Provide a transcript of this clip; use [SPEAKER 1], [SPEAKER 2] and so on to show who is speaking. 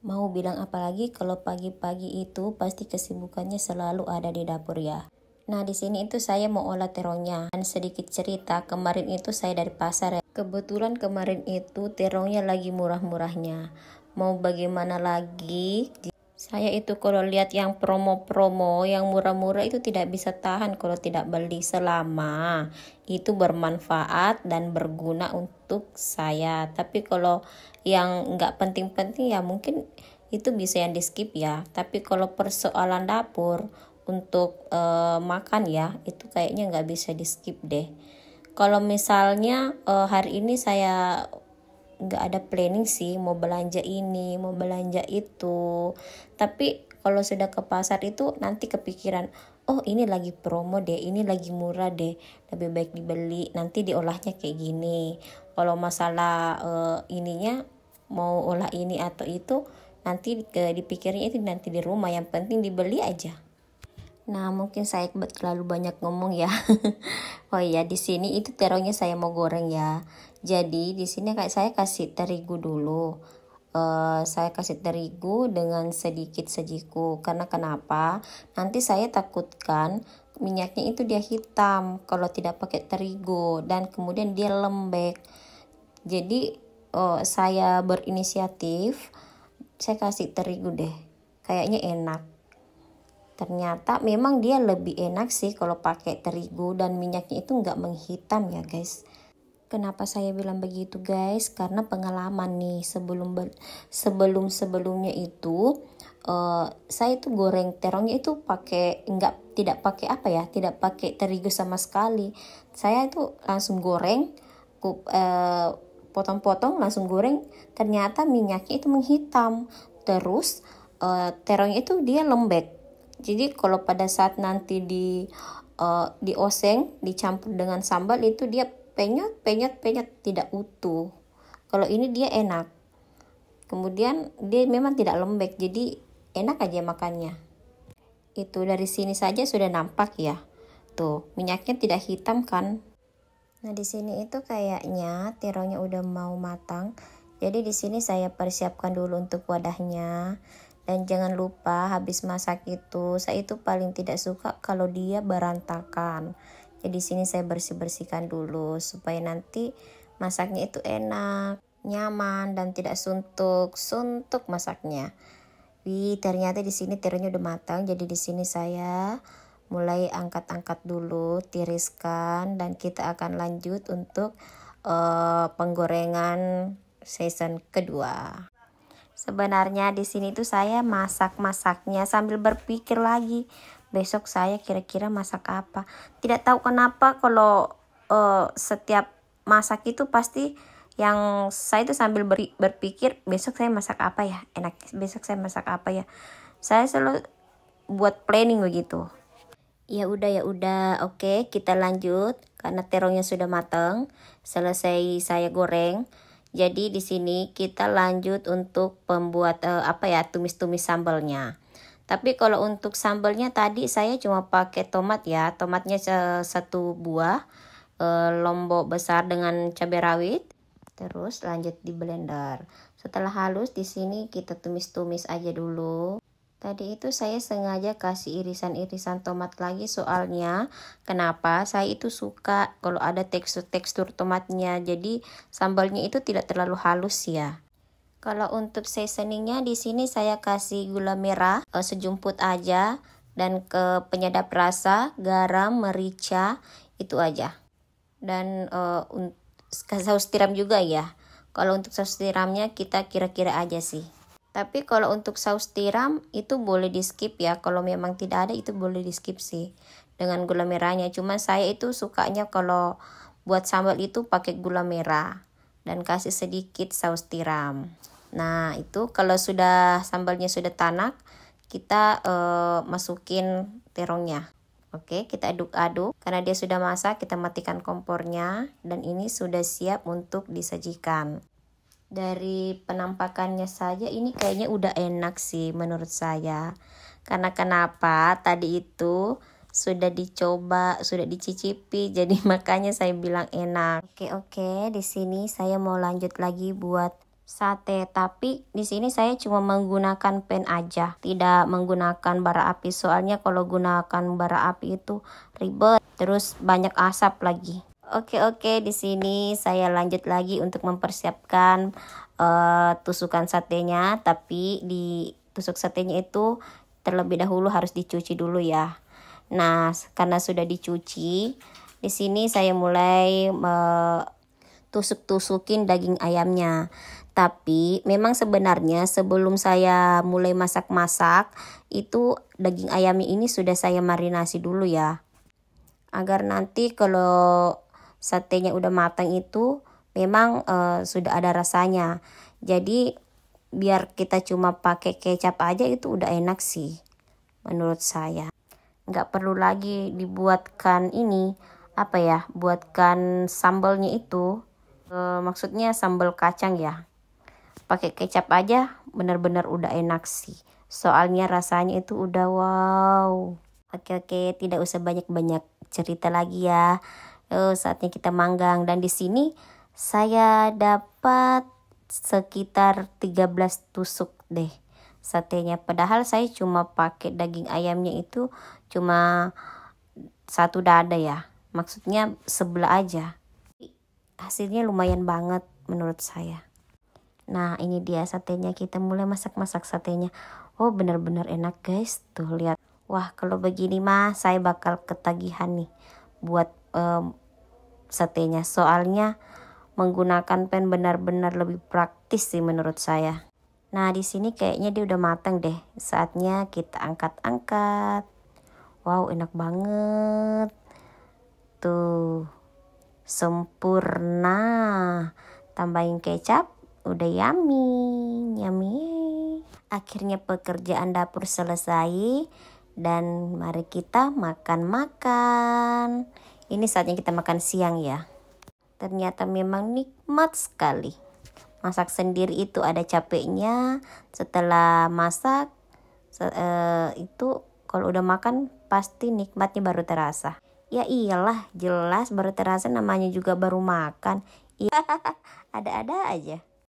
[SPEAKER 1] Mau bilang apa lagi kalau pagi-pagi itu pasti kesibukannya selalu ada di dapur ya. Nah, di sini itu saya mau olah terongnya. Dan sedikit cerita, kemarin itu saya dari pasar ya. Kebetulan kemarin itu terongnya lagi murah-murahnya. Mau bagaimana lagi? Saya itu kalau lihat yang promo-promo, yang murah-murah itu tidak bisa tahan kalau tidak beli, selama itu bermanfaat dan berguna untuk saya. Tapi kalau yang nggak penting-penting ya mungkin itu bisa yang di skip ya. Tapi kalau persoalan dapur untuk makan ya, itu kayaknya nggak bisa di skip deh. Kalau misalnya hari ini saya nggak ada planning sih mau belanja ini, mau belanja itu. Tapi kalau sudah ke pasar itu nanti kepikiran, oh ini lagi promo deh, ini lagi murah deh, lebih baik dibeli, nanti diolahnya kayak gini. Kalau masalah ininya mau olah ini atau itu, nanti dipikirnya itu nanti di rumah, yang penting dibeli aja. Nah, mungkin saya terlalu banyak ngomong ya. Oh iya, di sini itu terongnya saya mau goreng ya. Jadi di sini kayak saya kasih terigu dulu. Saya kasih terigu dengan sedikit sejiku. Karena kenapa? Nanti saya takutkan minyaknya itu dia hitam kalau tidak pakai terigu dan kemudian dia lembek. Jadi saya berinisiatif, saya kasih terigu deh. Kayaknya enak. Ternyata memang dia lebih enak sih kalau pakai terigu dan minyaknya itu nggak menghitam ya guys. Kenapa saya bilang begitu guys? Karena pengalaman nih sebelumnya itu saya itu goreng terongnya itu tidak pakai terigu sama sekali. Saya itu langsung goreng, potong-potong langsung goreng. Ternyata minyaknya itu menghitam. Terus terongnya itu dia lembek. Jadi kalau pada saat nanti dioseng, dicampur dengan sambal itu dia penyot tidak utuh. Kalau ini dia enak. Kemudian dia memang tidak lembek, jadi enak aja makannya. Itu dari sini saja sudah nampak ya. Tuh, minyaknya tidak hitam kan? Nah, di sini itu kayaknya terongnya udah mau matang. Jadi di sini saya persiapkan dulu untuk wadahnya. Dan jangan lupa habis masak itu, saya itu paling tidak suka kalau dia berantakan. Jadi di sini saya bersih-bersihkan dulu supaya nanti masaknya itu enak, nyaman dan tidak suntuk masaknya. Ternyata di sini terongnya udah matang. Jadi di sini saya mulai angkat-angkat dulu, tiriskan, dan kita akan lanjut untuk penggorengan season kedua. Sebenarnya di sini tuh saya masaknya sambil berpikir lagi besok saya kira-kira masak apa. Tidak tahu kenapa kalau setiap masak itu pasti yang saya itu sambil berpikir besok saya masak apa ya, enak besok saya masak apa ya. Saya selalu buat planning begitu. Ya udah, oke, kita lanjut karena terongnya sudah matang, selesai saya goreng. Jadi di sini kita lanjut untuk pembuat tumis-tumis sambalnya. Tapi kalau untuk sambalnya tadi saya cuma pakai tomat ya. Tomatnya satu buah, lombok besar dengan cabai rawit. Terus lanjut di blender. Setelah halus di sini kita tumis-tumis aja dulu. Tadi itu saya sengaja kasih irisan-irisan tomat lagi, soalnya kenapa? Saya itu suka kalau ada tekstur tomatnya, jadi sambalnya itu tidak terlalu halus ya. Kalau untuk seasoningnya di sini saya kasih gula merah sejumput aja, dan ke penyedap rasa garam, merica itu aja. Dan saus tiram juga ya. Kalau untuk saus tiramnya kita kira-kira aja sih. Tapi kalau untuk saus tiram itu boleh di skip ya. Kalau memang tidak ada itu boleh di skip sih dengan gula merahnya. Cuma saya itu sukanya kalau buat sambal itu pakai gula merah dan kasih sedikit saus tiram. Nah itu kalau sudah sambalnya sudah tanak, kita masukin terongnya. Oke, kita aduk-aduk. Karena dia sudah masak, kita matikan kompornya. Dan ini sudah siap untuk disajikan. Dari penampakannya saja ini kayaknya udah enak sih menurut saya. Karena kenapa? Tadi itu sudah dicoba, sudah dicicipi, jadi makanya saya bilang enak. Oke, di sini saya mau lanjut lagi buat sate, tapi di sini saya cuma menggunakan pan aja, tidak menggunakan bara api. Soalnya kalau gunakan bara api itu ribet, terus banyak asap lagi. Oke, di sini saya lanjut lagi untuk mempersiapkan tusukan satenya, tapi di tusuk satenya itu terlebih dahulu harus dicuci dulu ya. Nah, karena sudah dicuci, di sini saya mulai tusuk-tusukin daging ayamnya. Tapi memang sebenarnya sebelum saya mulai masak-masak, itu daging ayamnya ini sudah saya marinasi dulu ya. Agar nanti kalau satenya udah matang itu memang sudah ada rasanya. Jadi biar kita cuma pakai kecap aja itu udah enak sih menurut saya. Nggak perlu lagi dibuatkan ini, buatkan sambalnya itu. Maksudnya sambal kacang ya. Pakai kecap aja benar-benar udah enak sih. Soalnya rasanya itu udah wow. Oke, tidak usah banyak-banyak cerita lagi ya. Saatnya kita manggang, dan di sini saya dapat sekitar 13 tusuk deh satenya. Padahal saya cuma pakai daging ayamnya itu cuma satu dada ya. Maksudnya sebelah aja. Hasilnya lumayan banget menurut saya. Nah, ini dia satenya, kita mulai masak-masak satenya. Oh, benar-benar enak guys, tuh lihat. Wah, kalau begini mah saya bakal ketagihan nih buat satenya. Soalnya menggunakan pan benar-benar lebih praktis sih menurut saya. Nah, di sini kayaknya dia udah matang deh. Saatnya kita angkat-angkat. Wow, enak banget. Tuh, sempurna. Tambahin kecap. Udah yummy. Akhirnya pekerjaan dapur selesai, dan mari kita makan-makan. Ini saatnya kita makan siang ya. Ternyata memang nikmat sekali. Masak sendiri itu ada capeknya. Setelah masak itu kalau udah makan pasti nikmatnya baru terasa. Ya iyalah, jelas baru terasa, namanya juga baru makan. Iya, ada-ada aja.